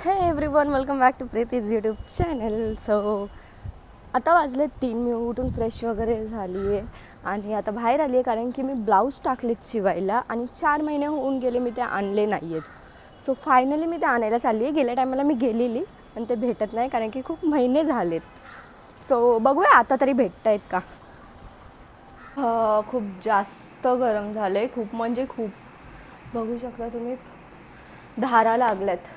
हे everyone, welcome back to Preeti's YouTube channel. So आता वाजले 3, मी उठून फ्रेश वगैरे झाली आहे आणि आता बाहेर आली आहे कारण की मी ब्लाऊज टाकलेत शिवायला आणि 4 महिने होऊन गेले मी ते आणले नाही आहेत. सो फायनली मी ते आणायला चालली आहे. गेल्या टायमाला मी गेलेली पण ते भेटत नाही कारण की खूप महिने झालेत. सो बघूया आता तरी भेटत आहेत का. खूप जास्त गरम झालं आहे, खूप म्हणजे खूप. बघू शकता तुम्ही, धारा लागल्यात.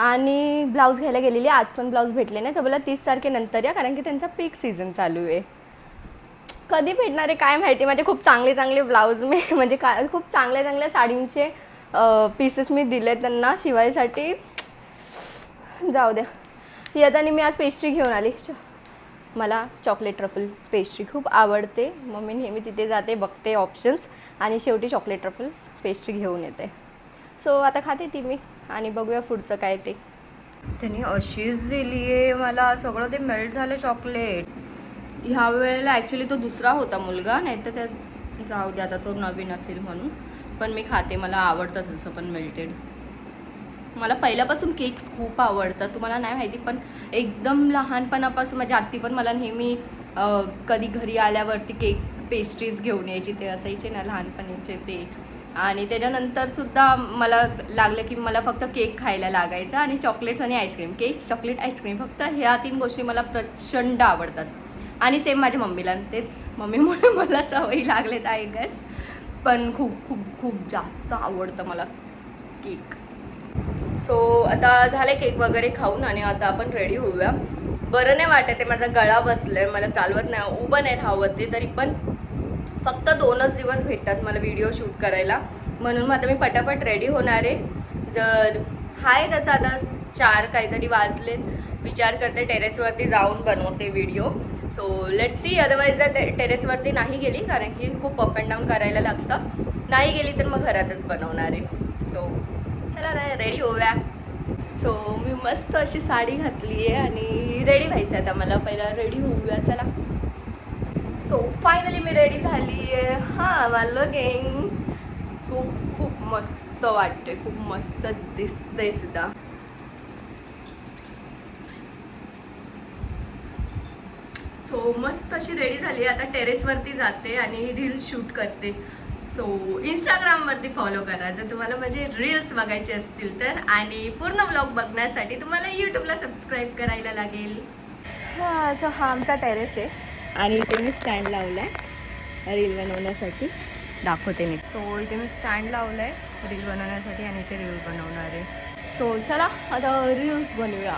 आणि ब्लाऊज घ्यायला गेलेली, आज पण ब्लाऊज भेटले नाही. तर मला 30 तारखेनंतर या, कारण की त्यांचा पीक सीझन चालू आहे. कधी भेटणार आहे काय माहिती. म्हणजे खूप चांगले चांगले ब्लाऊज मी म्हणजे खूप चांगल्या चांगल्या साडींचे पीसेस मी दिले त्यांना शिवायसाठी. जाऊ द्या. येताना मी आज पेस्ट्री घेऊन आली. मला चॉकलेट ट्रफल पेस्ट्री खूप आवडते. मग मी नेहमी तिथे जाते, बघते ऑप्शन्स आणि शेवटी चॉकलेट ट्रफल पेस्ट्री घेऊन येते. सो आता खाते ती मी आणि बघूया पुढचं काय ते. त्यांनी अशीच दिली आहे मला, सगळं ते मेल्ट झालं चॉकलेट. ह्या वेळेला ॲक्च्युली तो दुसरा होता मुलगा, नाही तर त्या जाऊ द्या आता तो नवीन असेल म्हणून. पण मी खाते, मला आवडतं तसं पण मेल्टेड. मला पहिल्यापासून केक्स खूप आवडतात, तुम्हाला नाही माहिती. पण एकदम लहानपणापासून माझी आत्ती पण मला नेहमी कधी घरी आल्यावरती केक पेस्ट्रीज घेऊन यायची. ते असायचे ना लहानपणीचे ते. आणि त्याच्यानंतरसुद्धा मला लागलं की मला फक्त केक खायला लागायचा आणि चॉकलेट्स आणि आईस्क्रीम. केक, चॉकलेट, आईस्क्रीम, फक्त ह्या 3 गोष्टी मला प्रचंड आवडतात. आणि सेम माझ्या मम्मीला, तेच मम्मीमुळे मला सवयी लागलेत आय गेस. पण खूप खूप खूप जास्त आवडतं मला केक. सो आता झालं केक वगैरे खाऊन आणि आता आपण रेडी होऊया. बरं नाही वाटत आहे, माझा गळा बसला आहे, मला चालवत नाही, उभं नाही राहवत ते. तरी पण फक्त 2च दिवस भेटतात मला व्हिडिओ शूट करायला, म्हणून मग आता मी पटापट रेडी होणार आहे. जर हाय तसं आता 4 काहीतरी वाजलेत. विचार करते टेरेसवरती जाऊन बनवते video. So let's see. Otherwise जर टेरेसवरती नाही गेली, कारण की खूप अप अँड डाऊन करायला लागतं, नाही गेली तर मग घरातच बनवणार आहे. सो चला रेडी होऊया. सो मी मस्त अशी साडी घातली आहे आणि रेडी व्हायचं आहे आता मला. पहिला रेडी होऊया चला. सो फायनली मी रेडी झाली आहे. हां, मला गेंग खूप खूप मस्त वाटते, खूप मस्त दिसते सुद्धा. सो मस्त अशी रेडी झाली. आता टेरेसवरती जाते आणि रील्स शूट करते. सो इंस्टाग्रामवरती फॉलो करा जर तुम्हाला माझे रील्स बघायचे असतील तर. आणि पूर्ण ब्लॉग बघण्यासाठी तुम्हाला यूट्यूबला सबस्क्राईब करायला लागेल. हां, असं हा आमचा टेरेस आहे आणि इथे मी स्टँड लावला आहे रील बनवण्यासाठी. दाखवते मी. सो इथे मी स्टँड लावला आहे रील बनवण्यासाठी आणि इथे रील बनवणार आहे. सो चला आता रील्स बनवूया.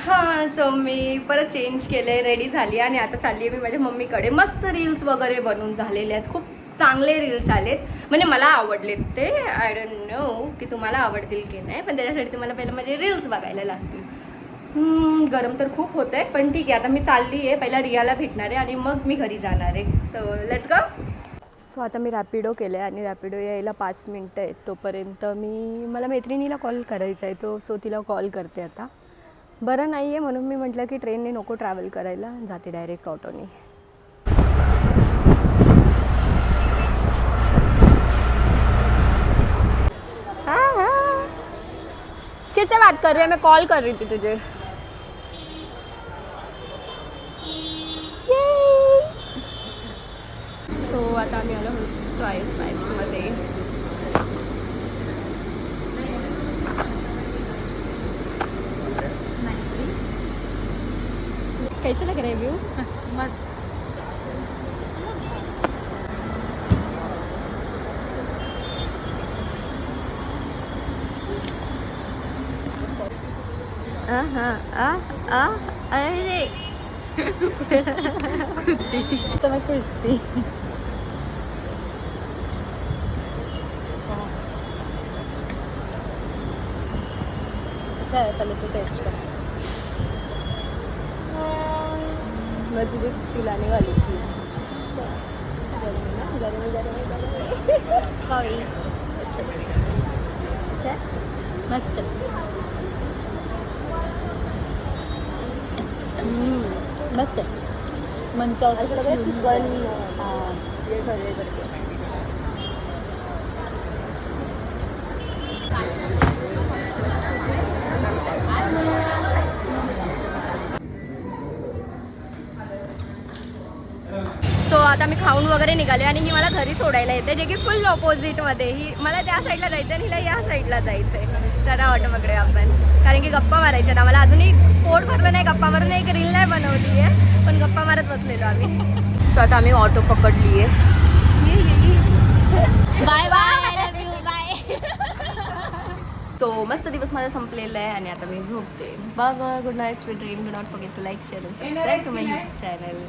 हां, सो मी परत चेंज केलं आहे, रेडी झाली आणि आता चालली आहे मी माझ्या मम्मीकडे. मस्त रील्स वगैरे बनवून झालेले आहेत, खूप चांगले रील्स आलेत, म्हणजे मला आवडलेत ते. आय डोंट नो की तुम्हाला आवडतील की नाही, पण त्याच्यासाठी तुम्हाला पहिलं माझे रील्स बघायला लागतील. गरम तर खूप होतं आहे, पण ठीक आहे. आता मी चालली आहे, पहिला रियाला भेटणार आहे आणि मग मी घरी जाणार आहे. So let's go. सो आता मी रॅपिडो केलं आहे आणि रॅपिडो यायला 5 मिनटं आहेत. तोपर्यंत मला मैत्रिणीला कॉल करायचा आहे सो तिला कॉल करते आता. बरं नाही आहे म्हणून मी म्हटलं की ट्रेनने नको ट्रॅव्हल करायला, जाते डायरेक्ट ऑटोने. हाँ हाँ, किससे बात कर रही है? मैं कॉल कर रही थी तुझे. सो आता आम्ही आलो ट्राय स्पाइसमध्ये. कैसे लग रहा है व्यू? मस्त. अरे तो मैं खुश थी. कैसा है पहले तो टेस्ट कर. मैं तुझे पिलाने वाली थी. सॉरी. अच्छा मस्त. मस्त मंचा असं लग रहा है चिकन. हाँ ये करके आता मी खाऊन वगैरे निघाले आणि ही मला घरी सोडायला येते, जे की फुल ऑपोजिटमध्ये. ही मला त्या साईडला जायचं आणि हिला या साईडला जायचं आहे. चला ऑटो पकडूया आपण, कारण की गप्पा मारायच्या ना. मला अजूनही पोट भरलं नाही गप्पा मारून, एक रील नाही बनवली आहे, पण गप्पा मारत बसलेलो आम्ही. सो आता आम्ही ऑटो पकडली आहे. Bye bye, I love you, bye. So मस्त दिवस माझा संपलेला आहे आणि आता मी झोपते. Bye bye, good night, sweet dream. Do not forget to like, share and subscribe to my YouTube channel.